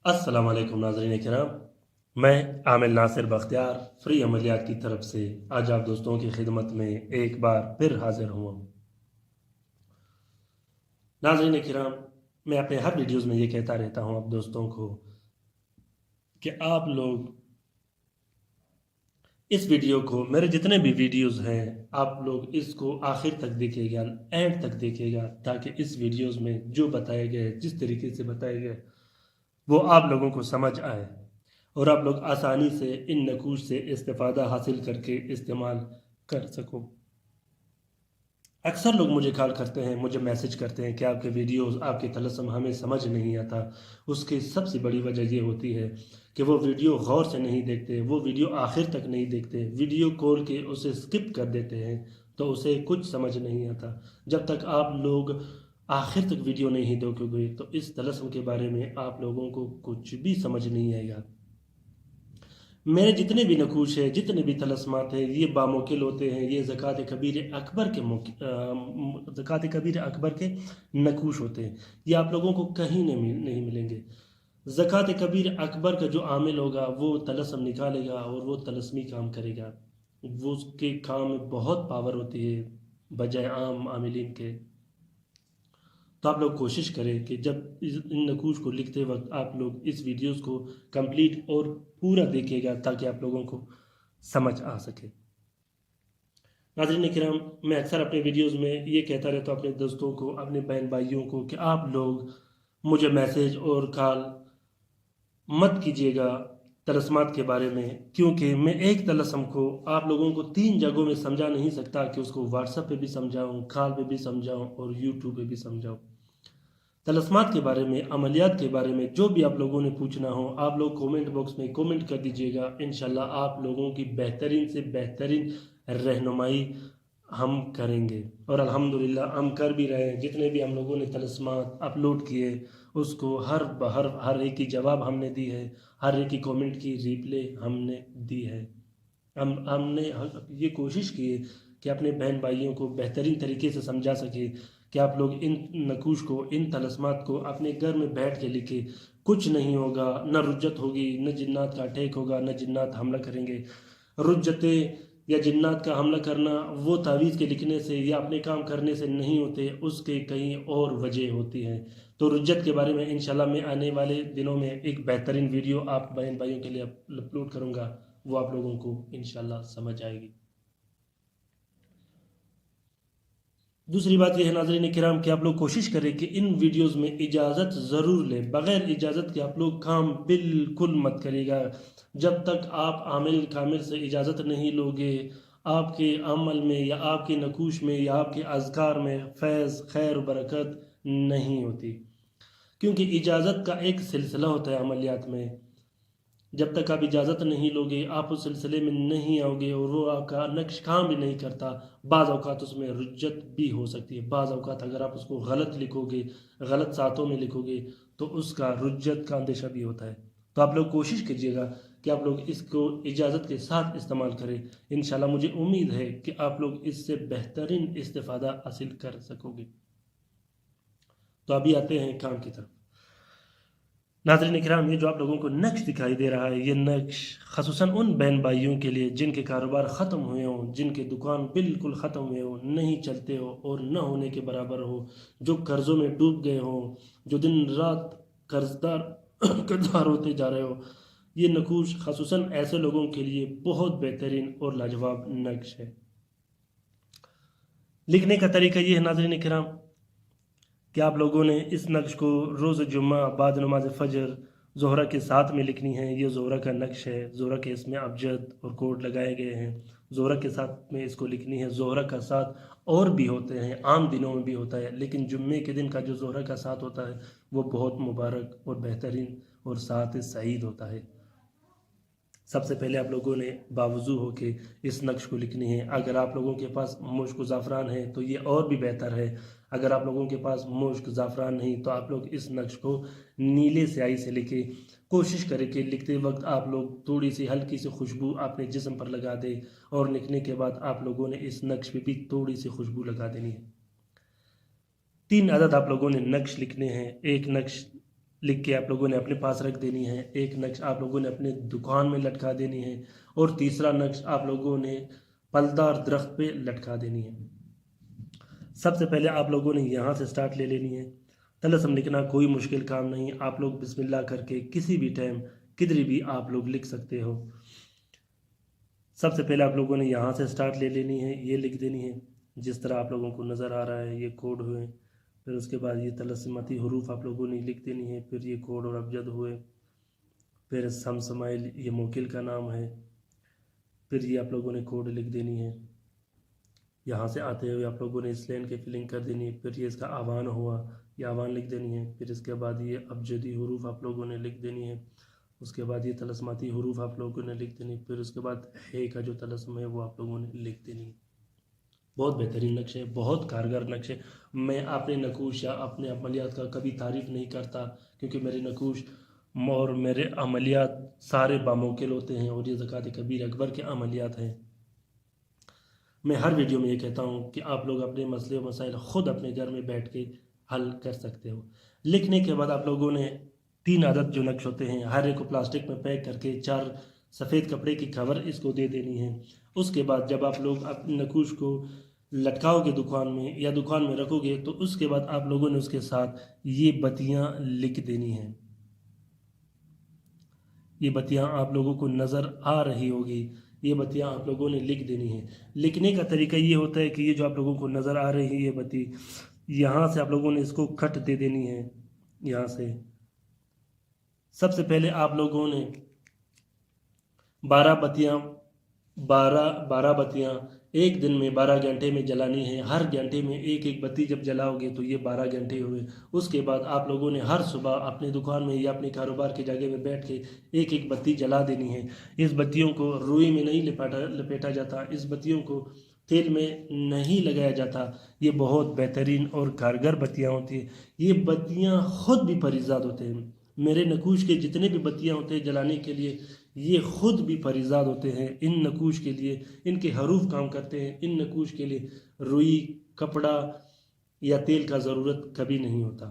अस्सलाम वालेकुम नाज़रीन किराम। मैं आमिल नासिर बख्तियार फ्री अमलियात की तरफ से आज आप दोस्तों की खिदमत में एक बार फिर हाजिर हुआ हूँ। नाज़रीन किराम, मैं अपने हर वीडियोस में ये कहता रहता हूँ आप दोस्तों को कि आप लोग इस वीडियो को, मेरे जितने भी वीडियोस हैं, आप लोग इसको आखिर तक देखिएगा, एंड तक देखिएगा, ताकि इस वीडियोस में जो बताए गए, जिस तरीके से बताए गए, वो आप लोगों को समझ आए और आप लोग आसानी से इन नकूश से इस्तेफ़ादा हासिल करके इस्तेमाल कर सको। अक्सर लोग मुझे कॉल करते हैं, मुझे मैसेज करते हैं कि आपके वीडियोस, आपके तलस्सुम हमें समझ नहीं आता। उसकी सबसे बड़ी वजह ये होती है कि वो वीडियो गौर से नहीं देखते, वो वीडियो आखिर तक नहीं देखते, वीडियो खोल के उसे स्किप कर देते हैं, तो उसे कुछ समझ नहीं आता। जब तक आप लोग आखिर तक वीडियो नहीं देखोगे तो इस तलस्सुम के बारे में आप लोगों को कुछ भी समझ नहीं आएगा। मेरे जितने भी नकूश हैं, जितने भी तलस्मात हैं, ये बामुकिल होते हैं, ये ज़कात कबीर अकबर के ज़कात कबीर अकबर के नकूश होते हैं। ये आप लोगों को कहीं नहीं मिलेंगे। ज़कात कबीर अकबर का जो आमिल होगा वो तलस्म निकालेगा और वो तलस्मी काम करेगा। वो उसके काम में बहुत पावर होती है बजाय आम आमिलीन के। तो आप लोग कोशिश करें कि जब इन नकूश को लिखते वक्त आप लोग इस वीडियोस को कंप्लीट और पूरा देखिएगा ताकि आप लोगों को समझ आ सके। नाज़रीन किराम, मैं अक्सर अपने वीडियोस में ये कहता रहता हूँ अपने दोस्तों को, अपने बहन भाइयों को कि आप लोग मुझे मैसेज और कॉल मत कीजिएगा तलस्मात के बारे में, क्योंकि मैं एक तलस्म को आप लोगों को 3 जगहों में समझा नहीं सकता कि उसको व्हाट्सएप पे भी समझाऊँ, कॉल पे भी समझाऊँ और यूट्यूब पे भी समझाऊँ। तलस्मात के बारे में, अमलियात के बारे में जो भी आप लोगों ने पूछना हो, आप लोग कमेंट बॉक्स में कमेंट कर दीजिएगा। इंशाल्लाह आप लोगों की बेहतरीन से बेहतरीन रहनुमाई हम करेंगे और अल्हम्दुलिल्लाह हम कर भी रहे हैं। जितने भी हम लोगों ने तलस्मात अपलोड किए उसको हर एक की जवाब हमने दी है, हर एक की कमेंट की रिप्ले हमने दी है। हमने ये कोशिश की है कि अपने बहन भाइयों को बेहतरीन तरीके से समझा सके कि आप लोग इन नकूश को, इन तलस्मात को अपने घर में बैठ के लिखे। कुछ नहीं होगा, न रुज्जत होगी, न जिन्नात का अटैक होगा, न जिन्नात हमला करेंगे। रुज्जतें या जिन्नात का हमला करना वो तावीज़ के लिखने से या अपने काम करने से नहीं होते, उसके कहीं और वजह होती हैं। तो रुज्जत के बारे में इंशाल्लाह मैं आने वाले दिनों में एक बेहतरीन वीडियो आप बहन भाइयों के लिए अपलोड करूँगा, वो आप लोगों को इंशाल्लाह समझ आएगी। दूसरी बात यह है नाज़रीन किराम कि आप लोग कोशिश करें कि इन वीडियोस में इजाज़त ज़रूर लें। बग़ैर इजाज़त के आप लोग काम बिल्कुल मत करिएगा। जब तक आप आमिल कामिल से इजाज़त नहीं लोगे, आपके अमल में या आपके नकूश में या आपके अज़कार में फैज़, खैर, बरकत नहीं होती। क्योंकि इजाज़त का एक सिलसिला होता है अमलियात में। जब तक आप इजाज़त नहीं लोगे, आप उस सिलसिले में नहीं आओगे और वो आपका नक्श काम भी नहीं करता। बाज़ औक़ात उसमें रुज्जत भी हो सकती है। बाज़ औक़ात अगर आप उसको गलत लिखोगे, गलत सातों में लिखोगे, तो उसका रुज्जत का अंदेशा भी होता है। तो आप लोग कोशिश कीजिएगा कि आप लोग इसको इजाज़त के साथ इस्तेमाल करें। इंशाल्लाह मुझे उम्मीद है कि आप लोग इससे बेहतरीन इस्तिफ़ादा हासिल कर सकोगे। तो अभी आते हैं काम की तरफ। नाज़रीन किराम, ये जो आप लोगों को नक्श दिखाई दे रहा है, ये नक्श ख़ुसूसन उन बहन भाइयों के लिए जिनके कारोबार ख़त्म हुए हों, जिनके दुकान बिल्कुल ख़त्म हुए हों, नहीं चलते हो और न होने के बराबर हो, जो कर्ज़ों में डूब गए हों, जो दिन रात कर्जदार कर्जदार होते जा रहे हो। ये नकूश ख़ुसूसन ऐसे लोगों के लिए बहुत बेहतरीन और लाजवाब नक्श है। लिखने का तरीका ये है नाज़रीन किराम कि आप लोगों ने इस नक्श को रोज़ जुम्मा बाद नमाज फ़जर ज़ोहरा के साथ में लिखनी है। ये ज़ोहरा का नक्श है। ज़ोहरा के इसमें अबजद और कोड लगाए गए हैं। ज़ोहरा के साथ में इसको लिखनी है। ज़ोहरा का साथ और भी होते हैं, आम दिनों में भी होता है, लेकिन जुम्मे के दिन का जो ज़ोहरा का साथ होता है वो बहुत मुबारक और बेहतरीन और साथ सईद होता है। सबसे पहले आप लोगों ने बावजू होके इस नक्श को लिखनी है। अगर आप लोगों के पास मुश्क ज़ाफ़रान है तो ये और भी बेहतर है। अगर आप लोगों के पास मुश्क ज़ाफ़रान नहीं तो आप लोग इस नक्श को नीले स्याही से लिखें। कोशिश करें कि लिखते वक्त आप लोग थोड़ी सी हल्की सी खुशबू अपने जिस्म पर लगा दें और लिखने के बाद आप लोगों ने इस नक्श पे भी थोड़ी सी खुशबू लगा देनी है। 3 अदद आप लोगों ने नक्श लिखने हैं। एक नक्श लिख के आप लोगों ने अपने पास रख देनी है, एक नक्श आप लोगों ने अपने दुकान में लटका देनी है, और तीसरा नक्श आप लोगों ने फलदार दरख्त पे लटका देनी है। सबसे पहले आप लोगों ने यहाँ से स्टार्ट ले लेनी है। तलस्सुम लिखना कोई मुश्किल काम नहीं, आप लोग बिस्मिल्लाह करके किसी भी टाइम किधर भी आप लोग लिख सकते हो। सबसे पहले आप लोगों ने यहाँ से स्टार्ट ले लेनी है, ये लिख देनी है जिस तरह आप लोगों को नज़र आ रहा है, ये कोड हुए। फिर उसके बाद ये तलस्सुमाती हरूफ आप लोगों ने लिख देनी है, फिर ये कोड और अबजद हुए। फिर समसमाइल ये मोकिल का नाम है, फिर ये आप लोगों ने कोड लिख देनी है। यहाँ से आते हुए आप लोगों ने इस लाइन की फिलिंग कर देनी है। फिर ये इसका आवान हुआ, ये आवान लिख देनी है। फिर इसके बाद ये अबजदी हरूफ आप लोगों ने लिख देनी है। उसके बाद ये तलस्सुमाती हरूफ आप लोगों ने लिख देनी। फिर उसके बाद है का जो तलस्सुम है वो आप लोगों ने लिख देनी है। बहुत बेहतरीन नक्श है, बहुत कारगर नक्श है। मैं अपने नकूश या अपने अमलियात का कभी तारीफ़ नहीं करता, क्योंकि मेरे नकूश और मेरे अमलियात सारे बामौकिल होते हैं, और ये ज़कात कबीर अकबर के अमलियात हैं। मैं हर वीडियो में ये कहता हूँ कि आप लोग अपने मसले और मसाइल ख़ुद अपने घर में बैठ के हल कर सकते हो। लिखने के बाद आप लोगों ने 3 आदत जो नक्श होते हैं, हर एक को प्लास्टिक में पैक करके 4 सफ़ेद कपड़े की कवर इसको दे देनी है। उसके बाद जब आप लोग अपने नकूश को लटकाओगे दुकान में या दुकान में रखोगे, तो उसके बाद आप लोगों ने उसके साथ ये बत्तियाँ लिख देनी हैं। ये बत्तियाँ आप लोगों को नज़र आ रही होगी, ये बत्तियाँ आप लोगों ने लिख देनी है। लिखने का तरीका ये होता है कि ये जो आप लोगों को नज़र आ रही है ये बत्ती, यहाँ से आप लोगों ने इसको कट दे देनी है। यहाँ से सबसे पहले आप लोगों ने 12 बत्तियाँ 12 बत्तियाँ एक दिन में 12 घंटे में जलानी है। हर घंटे में एक एक बत्ती जब जलाओगे तो ये 12 घंटे हुए। उसके बाद आप लोगों ने हर सुबह अपने दुकान में या अपने कारोबार की जगह में बैठ के एक एक बत्ती जला देनी है। इस बत्तियों को रुई में नहीं लपेटा जाता, इस बत्तियों को तेल में नहीं लगाया जाता। ये बहुत बेहतरीन और कारगर बत्तियाँ होती हैं। ये बत्तियाँ खुद भी फरीज़ाद होते हैं। मेरे नकूश के जितने भी बत्तियाँ होते हैं जलाने के लिए, ये ख़ुद भी फरीज़ाद होते हैं। इन नकूश के लिए इनके हरूफ काम करते हैं। इन नकूश के लिए रुई, कपड़ा या तेल का ज़रूरत कभी नहीं होता।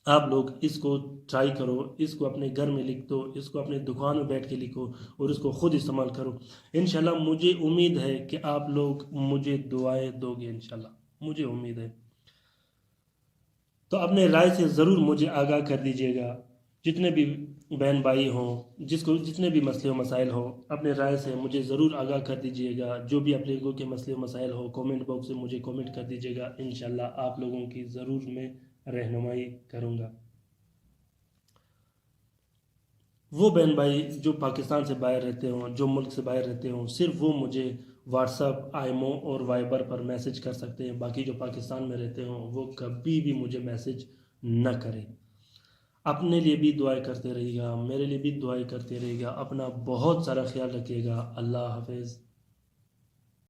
आप लोग इसको ट्राई करो, इसको अपने घर में लिख दो, इसको अपने दुकान में बैठ के लिखो और इसको ख़ुद इस्तेमाल करो। इंशाल्लाह मुझे उम्मीद है कि आप लोग मुझे दुआएं दोगे, इंशाल्लाह मुझे उम्मीद है। तो अपने राय से ज़रूर मुझे आगाह कर दीजिएगा। जितने भी बहन भाई हों, जिसको जितने भी मसले व मसाइल हो, अपने राय से मुझे ज़रूर आगाह कर दीजिएगा। जो भी आप लोगों के मसले व मसाइल हो, कमेंट बॉक्स में मुझे कमेंट कर दीजिएगा। इंशाल्लाह आप लोगों की ज़रूर मैं रहनुमाई करूँगा। वो बहन भाई जो पाकिस्तान से बाहर रहते हों, जो मुल्क से बाहर रहते हों, सिर्फ वो मुझे व्हाट्सअप, आईमो और वाइबर पर मैसेज कर सकते हैं। बाकी जो पाकिस्तान में रहते हों वो कभी भी मुझे मैसेज न करें। अपने लिए भी दुआएं करते रहिएगा, मेरे लिए भी दुआएं करते रहिएगा। अपना बहुत सारा ख्याल रखिएगा। अल्लाह हाफिज़।